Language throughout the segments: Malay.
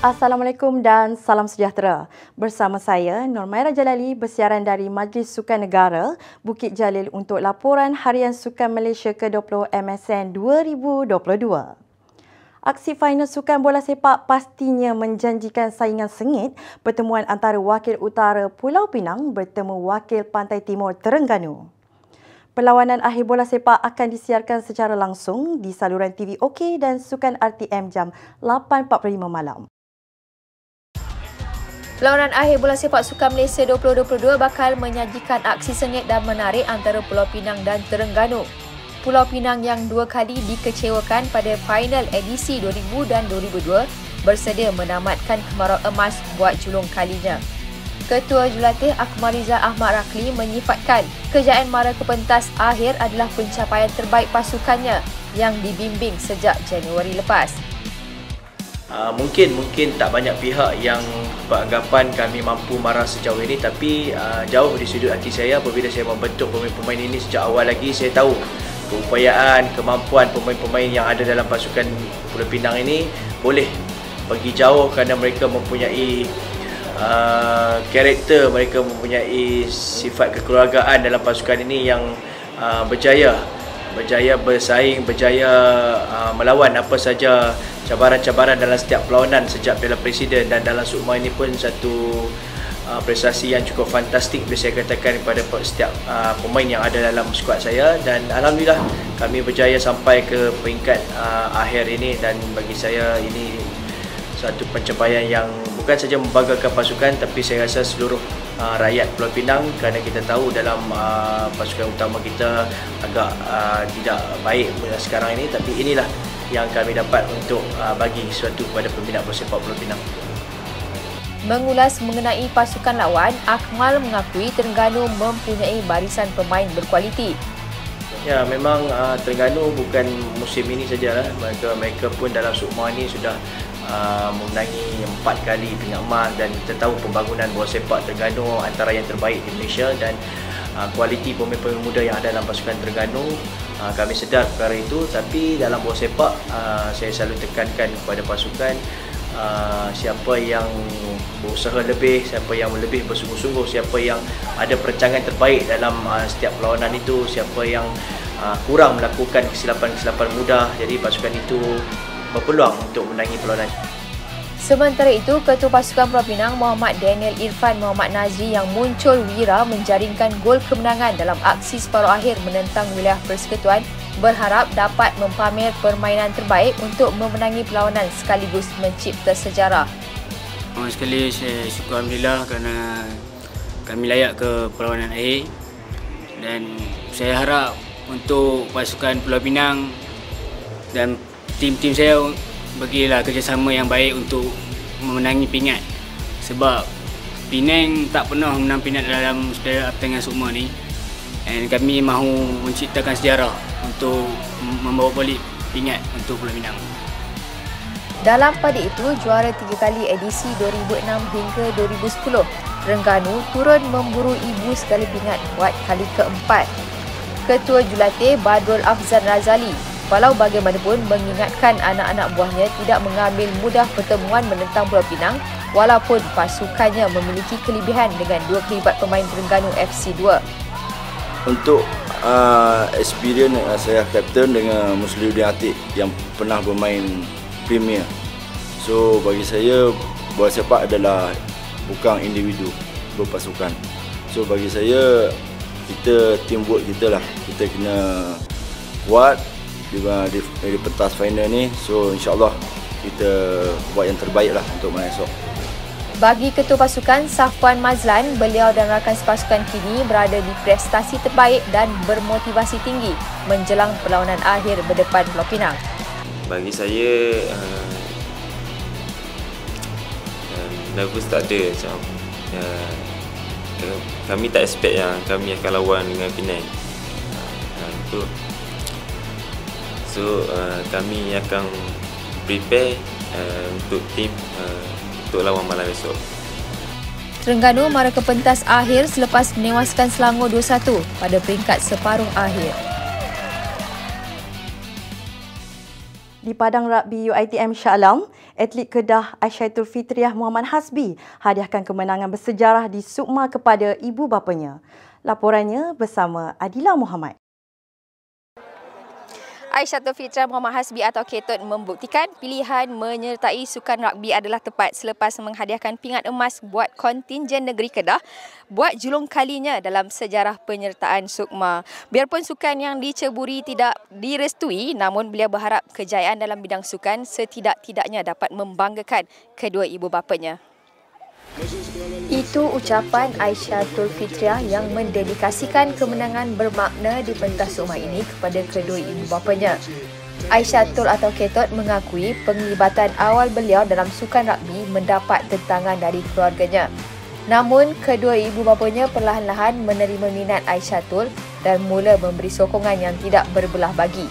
Assalamualaikum dan salam sejahtera. Bersama saya, Nurmaira Jalali, bersiaran dari Majlis Sukan Negara Bukit Jalil untuk laporan Harian Sukan Malaysia ke-20 MSN 2022. Aksi final Sukan Bola Sepak pastinya menjanjikan saingan sengit pertemuan antara Wakil Utara Pulau Pinang bertemu Wakil Pantai Timur Terengganu. Perlawanan akhir bola sepak akan disiarkan secara langsung di saluran TV OK dan Sukan RTM jam 8.45 malam. Perlawanan akhir bola sepak Sukan Malaysia 2022 bakal menyajikan aksi sengit dan menarik antara Pulau Pinang dan Terengganu. Pulau Pinang yang dua kali dikecewakan pada final edisi 2000 dan 2002 bersedia menamatkan kemarau emas buat julung kalinya. Ketua Jurulatih Akmaliza Ahmad Rakli menyifatkan kejayaan mara ke pentas akhir adalah pencapaian terbaik pasukannya yang dibimbing sejak Januari lepas. Mungkin tak banyak pihak yang beranggapan kami mampu marah sejauh ini, tapi jauh di sudut hati saya apabila saya membentuk pemain-pemain ini sejak awal lagi. Saya tahu keupayaan, kemampuan pemain-pemain yang ada dalam pasukan Pulau Pinang ini boleh pergi jauh kerana mereka mempunyai karakter, mereka mempunyai sifat kekeluargaan dalam pasukan ini yang berjaya bersaing, berjaya melawan apa saja cabaran-cabaran dalam setiap perlawanan sejak Piala Presiden, dan dalam sukma ini pun satu prestasi yang cukup fantastik boleh saya katakan kepada setiap pemain yang ada dalam skuad saya, dan alhamdulillah kami berjaya sampai ke peringkat akhir ini, dan bagi saya ini satu pencapaian yang bukan saja membanggakan pasukan tapi saya rasa seluruh rakyat Pulau Pinang, kerana kita tahu dalam pasukan utama kita agak tidak baik sekarang ini, tapi inilah yang kami dapat untuk bagi sesuatu kepada peminat bola sepak Pulau Pinang. Mengulas mengenai pasukan lawan, Akmal mengakui Terengganu mempunyai barisan pemain berkualiti. Ya, memang Terengganu bukan musim ini sajalah, mereka pun dalam sukma ini sudah memenangi 4 kali pingat emas, dan kita tahu pembangunan bola sepak Terengganu antara yang terbaik di Malaysia, dan kualiti pemain-pemain muda yang ada dalam pasukan Terengganu kami sedar perkara itu. Tapi dalam bola sepak saya selalu tekankan kepada pasukan siapa yang berusaha lebih, siapa yang lebih bersungguh-sungguh, siapa yang ada perancangan terbaik dalam setiap perlawanan itu, siapa yang kurang melakukan kesilapan-kesilapan mudah, jadi pasukan itu berpeluang untuk menangi perlawanan. Sementara itu, Ketua Pasukan Pulau Pinang Muhammad Daniel Irfan Muhammad Nazri yang muncul wira menjaringkan gol kemenangan dalam aksi separuh akhir menentang wilayah Persekutuan berharap dapat mempamer permainan terbaik untuk memenangi perlawanan sekaligus mencipta sejarah. Sekali saya syukur Alhamdulillah kerana kami layak ke perlawanan akhir, dan saya harap untuk pasukan Pulau Pinang dan tim-tim saya bagilah kerjasama yang baik untuk memenangi pingat, sebab Penang tak pernah menang pingat dalam pertandingan sukma ni, dan kami mahu menciptakan sejarah untuk membawa balik pingat untuk Pulau Pinang. Dalam pada itu, juara 3 kali edisi 2006 hingga 2010, Terengganu turun memburu ibu segala pingat buat kali keempat. Ketua Jurulatih Badrul Afzal Razali walau bagaimanapun mengingatkan anak-anak buahnya tidak mengambil mudah pertemuan menentang Pulau Pinang walaupun pasukannya memiliki kelebihan dengan 2 kelibat pemain Terengganu FC 2. Untuk experience saya kapten dengan Musliuddin Atik yang pernah bermain Premier. So bagi saya bola sepak adalah bukan individu, berpasukan. So bagi saya kita teamwork kita lah, kita kena kuat di pentas final ni. So insyaAllah kita buat yang terbaik lah untuk malam esok. Bagi Ketua Pasukan Safwan Mazlan, beliau dan rakan sepasukan kini berada di prestasi terbaik dan bermotivasi tinggi menjelang perlawanan akhir berdepan Pulau Pinang. Bagi saya nervous tak ada macam kami tak expect yang kami akan lawan dengan Penang. So kami akan prepare untuk tim untuk lawan malam esok. Terengganu mara ke pentas akhir selepas menewaskan Selangor 2-1 pada peringkat separuh akhir. Di Padang Rugby UiTM Shah Alam, Atlet Kedah Aisyah Fitriah Muhammad Hasbi hadiahkan kemenangan bersejarah di Sukma kepada ibu bapanya. Laporannya bersama Adila Muhammad. Aisyah Fitriah Muhammad Hasbi atau Ketot membuktikan pilihan menyertai sukan rugby adalah tepat selepas menghadiahkan pingat emas buat kontingen negeri Kedah buat julung kalinya dalam sejarah penyertaan Sukma. Biarpun sukan yang diceburi tidak direstui, namun beliau berharap kejayaan dalam bidang sukan setidak-tidaknya dapat membanggakan kedua ibu bapanya. Itu ucapan Aisyah Fitriah yang mendedikasikan kemenangan bermakna di pentas Sukma ini kepada kedua ibu bapanya. Aisyah atau Ketot mengakui penglibatan awal beliau dalam sukan rugby mendapat tentangan dari keluarganya. Namun, kedua ibu bapanya perlahan-lahan menerima minat Aisyah dan mula memberi sokongan yang tidak berbelah bagi.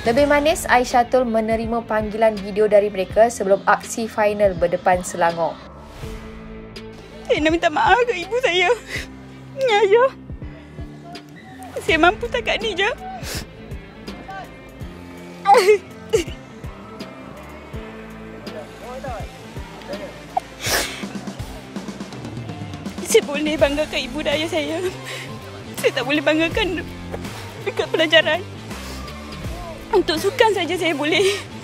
Lebih manis, Aisyah menerima panggilan video dari mereka sebelum aksi final berdepan Selangor. Saya nak minta maaf ke ibu saya. Ayah. Saya mampu takat ni je. Saya boleh banggakan ibu dan ayah saya. Saya tak boleh banggakan dekat pelajaran. Untuk sukan saja saya boleh.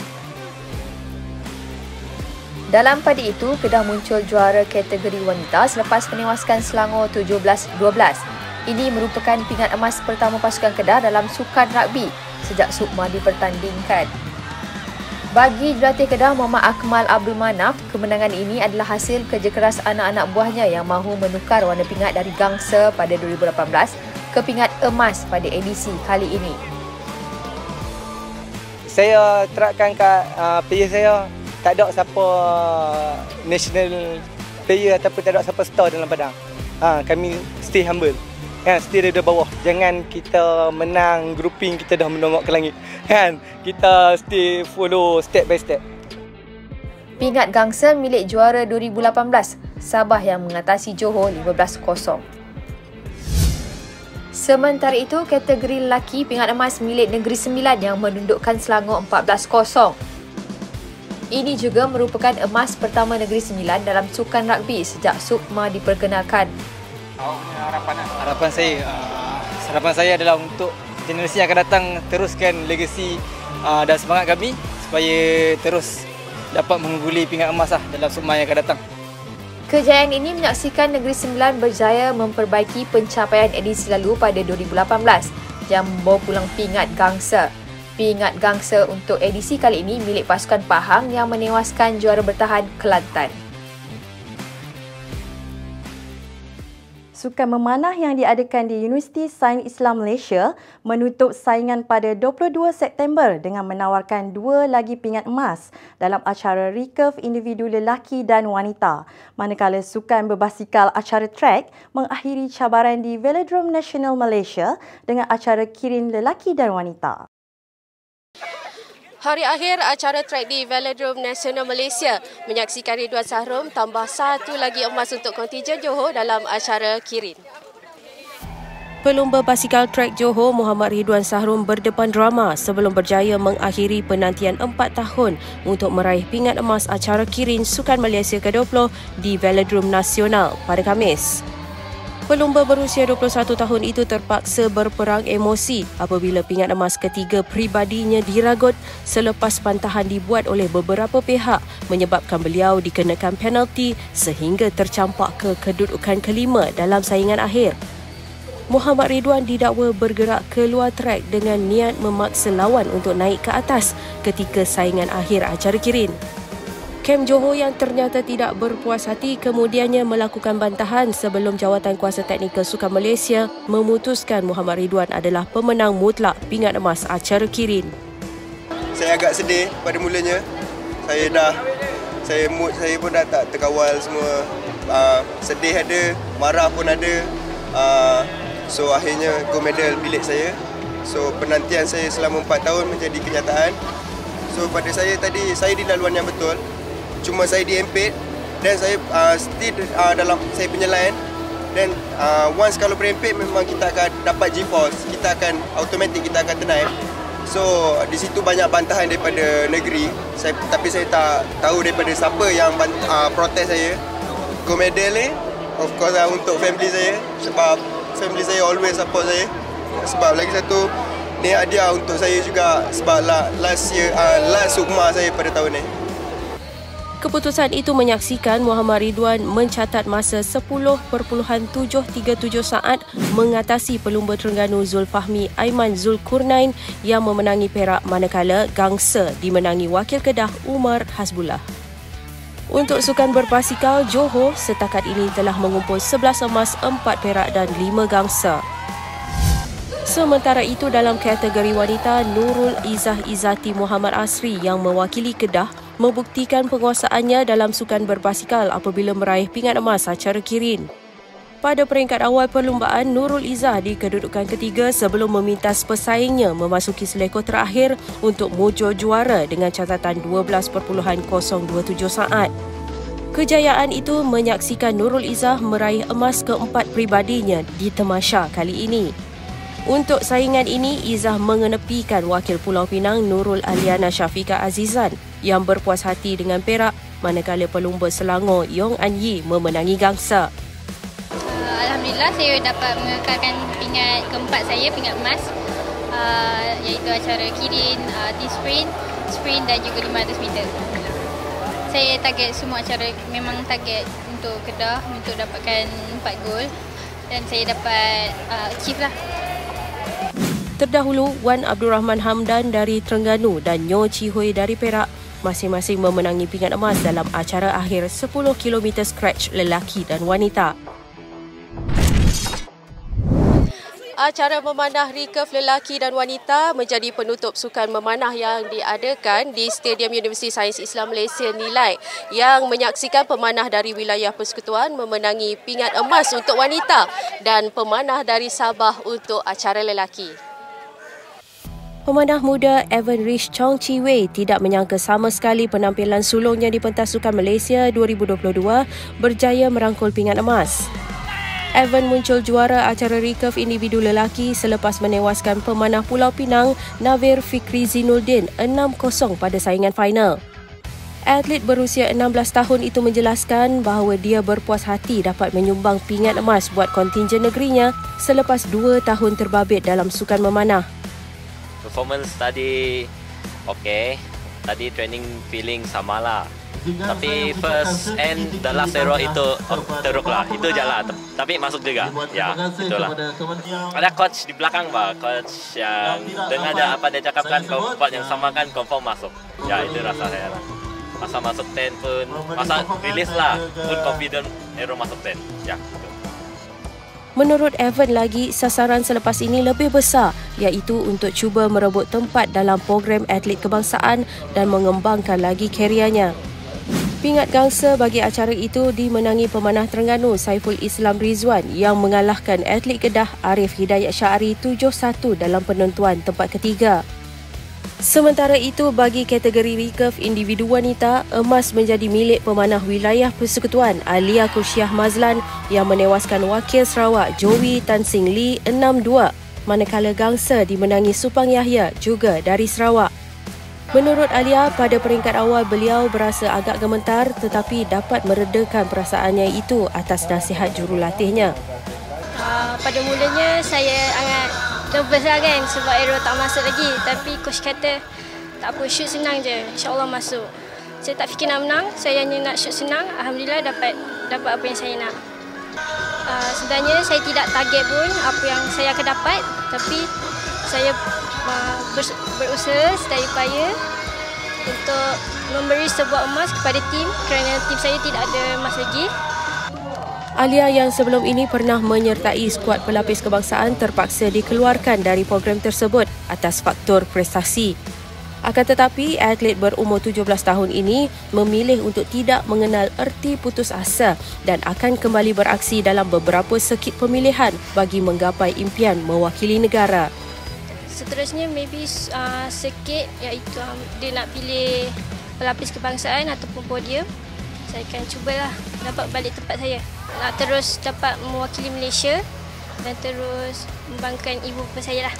Dalam pada itu, Kedah muncul juara kategori wanita selepas menewaskan Selangor 17-12. Ini merupakan pingat emas pertama pasukan Kedah dalam sukan rugby sejak Sukma dipertandingkan. Bagi jurulatih Kedah Muhammad Akmal Abdul Manaf, kemenangan ini adalah hasil kerja keras anak-anak buahnya yang mahu menukar warna pingat dari gangsa pada 2018 ke pingat emas pada edisi kali ini. Saya terapkan kat player saya, tak ada siapa national player ataupun tak ada siapa star dalam padang. Kami stay humble. Stay dari bawah. Jangan kita menang grouping kita dah menongok ke langit. Kita stay follow step by step. Pingat gangsa milik juara 2018, Sabah yang mengatasi Johor 15-0. Sementara itu, kategori lelaki pingat emas milik Negeri Sembilan yang mendudukkan Selangor 14-0. Ini juga merupakan emas pertama Negeri Sembilan dalam sukan rugby sejak Sukma diperkenalkan. Harapan saya adalah untuk generasi yang akan datang teruskan legasi dan semangat kami supaya terus dapat mengungguli pingat emas dalam Sukma yang akan datang. Kejayaan ini menyaksikan Negeri Sembilan berjaya memperbaiki pencapaian edisi lalu pada 2018 yang membawa pulang pingat gangsa. Pingat gangsa untuk edisi kali ini milik pasukan Pahang yang menewaskan juara bertahan Kelantan. Sukan memanah yang diadakan di Universiti Sains Islam Malaysia menutup saingan pada 22 September dengan menawarkan 2 lagi pingat emas dalam acara recurve individu lelaki dan wanita. Manakala sukan berbasikal acara track mengakhiri cabaran di Velodrome Nasional Malaysia dengan acara kirin lelaki dan wanita. Hari akhir acara trek di Velodrome Nasional Malaysia menyaksikan Ridwan Sahrum tambah 1 lagi emas untuk kontingen Johor dalam acara kirin. Pelumba basikal trek Johor Muhammad Ridwan Sahrum berdepan drama sebelum berjaya mengakhiri penantian 4 tahun untuk meraih pingat emas acara kirin Sukan Malaysia ke-20 di Velodrome Nasional pada Khamis. Pelumba berusia 21 tahun itu terpaksa berperang emosi apabila pingat emas ketiga peribadinya diragut selepas bantahan dibuat oleh beberapa pihak menyebabkan beliau dikenakan penalti sehingga tercampak ke kedudukan kelima dalam saingan akhir. Muhammad Ridwan didakwa bergerak keluar trek dengan niat memaksa lawan untuk naik ke atas ketika saingan akhir acara kirin. Kem Johor yang ternyata tidak berpuas hati kemudiannya melakukan bantahan sebelum Jawatan Kuasa Teknikal Sukan Malaysia memutuskan Muhammad Ridwan adalah pemenang mutlak pingat emas acara kirin. Saya agak sedih pada mulanya. Mood saya pun dah tak terkawal semua. Sedih ada, marah pun ada. So akhirnya gold medal bilik saya. So penantian saya selama 4 tahun menjadi kenyataan. So pada saya tadi, saya di laluan yang betul. Cuma saya diempit dan saya still dalam saya punya line. Dan once kalau berempit memang kita akan dapat G-force. Kita akan automatic kita akan ternaik. So di situ banyak bantahan daripada negeri. Tapi saya tak tahu daripada siapa yang protes saya. Gold medal ni of course untuk family saya, sebab family saya always support saya. Sebab lagi satu, ni hadiah untuk saya juga sebab last sukma saya pada tahun ni. Keputusan itu menyaksikan Muhammad Ridwan mencatat masa 10.737 saat mengatasi pelumba Terengganu Zulfahmi Aiman Zulkurnain yang memenangi perak, manakala gangsa dimenangi wakil Kedah Umar Hasbullah. Untuk sukan berbasikal, Johor setakat ini telah mengumpul 11 emas, 4 perak dan 5 gangsa. Sementara itu dalam kategori wanita, Nurul Izzah Izzati Muhammad Asri yang mewakili Kedah membuktikan penguasaannya dalam sukan berbasikal apabila meraih pingat emas acara Kirin. Pada peringkat awal perlumbaan, Nurul Izzah di kedudukan ketiga sebelum memintas pesaingnya memasuki selekor terakhir untuk mujur juara dengan catatan 12.027 saat. Kejayaan itu menyaksikan Nurul Izzah meraih emas keempat pribadinya di Temasya kali ini. Untuk saingan ini, Izzah mengenepikan wakil Pulau Pinang Nurul Aliana Syafiqah Azizan yang berpuas hati dengan perak, manakala pelumba Selangor Yong An Yi memenangi gangsa. Alhamdulillah saya dapat mengekalkan pingat keempat saya, pingat emas, iaitu acara Kirin, sprint dan juga 500 meter. Saya target semua acara, memang target untuk Kedah untuk dapatkan 4 gol dan saya dapat achieve lah. Terdahulu, Wan Abdul Rahman Hamdan dari Terengganu dan Nyo Chi Hui dari Perak masing-masing memenangi pingat emas dalam acara akhir 10 km scratch lelaki dan wanita. Acara memanah recurve lelaki dan wanita menjadi penutup sukan memanah yang diadakan di Stadium Universiti Sains Islam Malaysia Nilai, yang menyaksikan pemanah dari wilayah persekutuan memenangi pingat emas untuk wanita dan pemanah dari Sabah untuk acara lelaki. Pemanah muda Evan Rich Chong Chi Wei tidak menyangka sama sekali penampilan sulungnya di pentas sukan Malaysia 2022 berjaya merangkul pingat emas. Evan muncul juara acara recurve individu lelaki selepas menewaskan pemanah Pulau Pinang Navir Fikri Zinuddin 6-0 pada saingan final. Atlet berusia 16 tahun itu menjelaskan bahawa dia berpuas hati dapat menyumbang pingat emas buat kontingen negerinya selepas 2 tahun terbabit dalam sukan memanah. Performance tadi okey. Tadi training feeling samalah. Tapi first and the last zero itu teruk lah. Itu je lah. Tapi masuk juga. Ya, itulah. Ada coach di belakang bah. Coach yang dengar apa dia cakapkan, buat yang sama kan confirm masuk. Ya, itu rasa saya lah. Masa masuk 10 pun, masa release lah. Pun confident hero masuk 10. Ya, itu. Menurut Evan lagi, sasaran selepas ini lebih besar, iaitu untuk cuba merebut tempat dalam program atlet kebangsaan dan mengembangkan lagi kariernya. Pingat gangsa bagi acara itu dimenangi pemanah Terengganu Saiful Islam Rizwan yang mengalahkan atlet Kedah Arif Hidayat Syari 7-1 dalam penentuan tempat ketiga. Sementara itu, bagi kategori recurve individu wanita, emas menjadi milik pemanah wilayah persekutuan Alia Kursiah Mazlan yang menewaskan wakil Sarawak Joey Tan Sing Lee 6-2, manakala gangsa dimenangi Supang Yahya juga dari Sarawak. Menurut Alia, pada peringkat awal beliau berasa agak gemetar tetapi dapat meredakan perasaannya itu atas nasihat jurulatihnya. Pada mulanya saya agak nervous lah kan sebab arrow tak masuk lagi, tapi coach kata tak apa, shoot senang je, insyaAllah masuk. Saya tak fikir nak menang, saya hanya nak shoot senang. Alhamdulillah dapat apa yang saya nak. Sebenarnya saya tidak target pun apa yang saya akan dapat, tapi saya berusaha sedaya upaya untuk memberi sebuah emas kepada tim kerana tim saya tidak ada emas lagi. Alia yang sebelum ini pernah menyertai skuad pelapis kebangsaan terpaksa dikeluarkan dari program tersebut atas faktor prestasi. Akan tetapi, atlet berumur 17 tahun ini memilih untuk tidak mengenal erti putus asa dan akan kembali beraksi dalam beberapa sekit pemilihan bagi menggapai impian mewakili negara. Seterusnya maybe sekit, iaitu dia nak pilih pelapis kebangsaan ataupun podium. Saya akan cubalah dapat balik tempat saya. Nak terus dapat mewakili Malaysia dan terus membanggakan ibu bapa saya lah.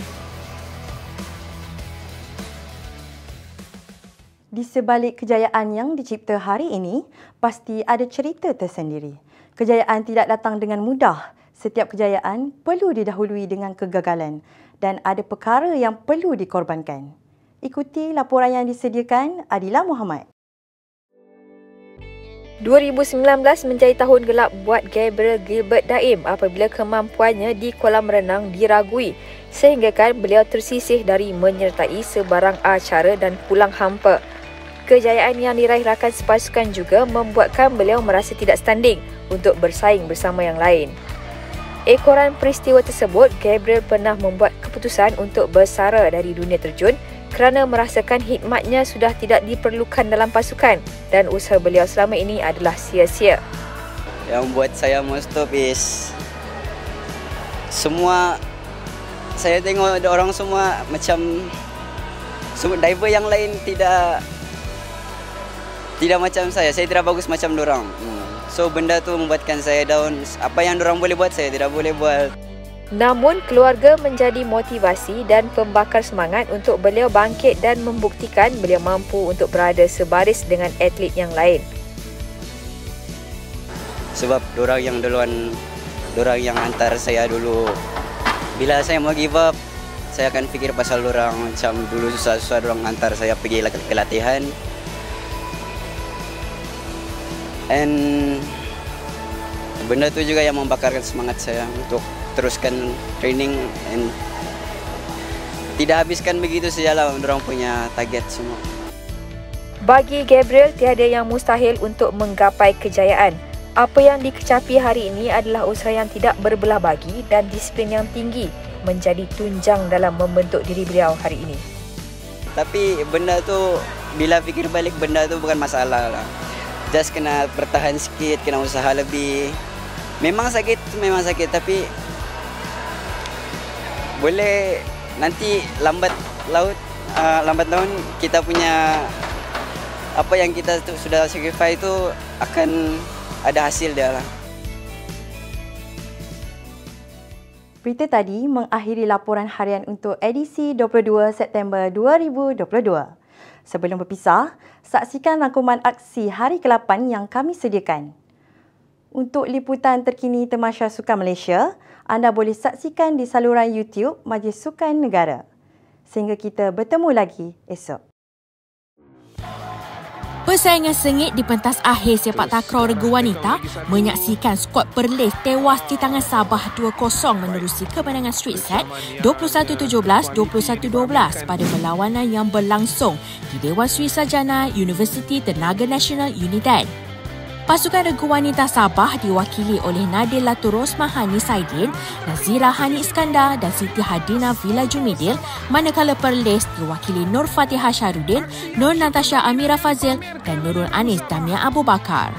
Di sebalik kejayaan yang dicipta hari ini, pasti ada cerita tersendiri. Kejayaan tidak datang dengan mudah. Setiap kejayaan perlu didahului dengan kegagalan dan ada perkara yang perlu dikorbankan. Ikuti laporan yang disediakan Adila Muhammad. 2019 menjadi tahun gelap buat Gabriel Gilbert Daim apabila kemampuannya di kolam renang diragui sehinggakan beliau tersisih dari menyertai sebarang acara dan pulang hampa. Kejayaan yang diraih rakan sepasukan juga membuatkan beliau merasa tidak standing untuk bersaing bersama yang lain. Ekoran peristiwa tersebut, Gabriel pernah membuat keputusan untuk bersara dari dunia terjun kerana merasakan khidmatnya sudah tidak diperlukan dalam pasukan dan usaha beliau selama ini adalah sia-sia. Yang buat saya mau stop is semua, saya tengok ada orang semua macam diver yang lain tidak macam saya tidak bagus macam dorang. So benda tu membuatkan saya down. Apa yang dorang boleh buat saya tidak boleh buat. Namun, keluarga menjadi motivasi dan pembakar semangat untuk beliau bangkit dan membuktikan beliau mampu untuk berada sebaris dengan atlet yang lain. Sebab dorang yang duluan, dorang yang hantar saya dulu. Bila saya mau give up, saya akan fikir pasal dorang. Macam dulu susah-susah dorang hantar saya pergi ke latihan. And benda tu juga yang membakarkan semangat saya untuk teruskan training and tidak habiskan begitu sajalah orang punya target semua. Bagi Gabriel, tiada yang mustahil untuk menggapai kejayaan. Apa yang dikecapi hari ini adalah usaha yang tidak berbelah bagi dan disiplin yang tinggi menjadi tunjang dalam membentuk diri beliau hari ini. Tapi benda tu, bila fikir balik benda tu bukan masalah lah. Just kena bertahan sikit, kena usaha lebih. Memang sakit tapi boleh nanti lambat laun kita punya apa yang kita sudah sacrifice itu akan ada hasil dia lah. Berita tadi mengakhiri laporan harian untuk edisi 22 September 2022. Sebelum berpisah, saksikan rangkuman aksi hari ke-8 yang kami sediakan. Untuk liputan terkini Tamasya Sukan Malaysia, anda boleh saksikan di saluran YouTube Majlis Sukan Negara. Sehingga kita bertemu lagi esok. Persaingan sengit di pentas akhir sepak takraw regu wanita menyaksikan skuad Perlis tewas di tangan Sabah 2-0 menerusi kemenangan straight set 21-17, 21-12 pada perlawanan yang berlangsung di Dewan Sri Sarjana Universiti Tenaga Nasional Uniden. Pasukan regu wanita Sabah diwakili oleh Nadir Laturus Mahani Saidin, Nazira Hani Iskandar dan Siti Hadina Villa Jumidil, manakala Perlis diwakili Nur Fatihah Syarudin, Nur Natasha Amira Fazil dan Nurul Anis Damia Abu Bakar.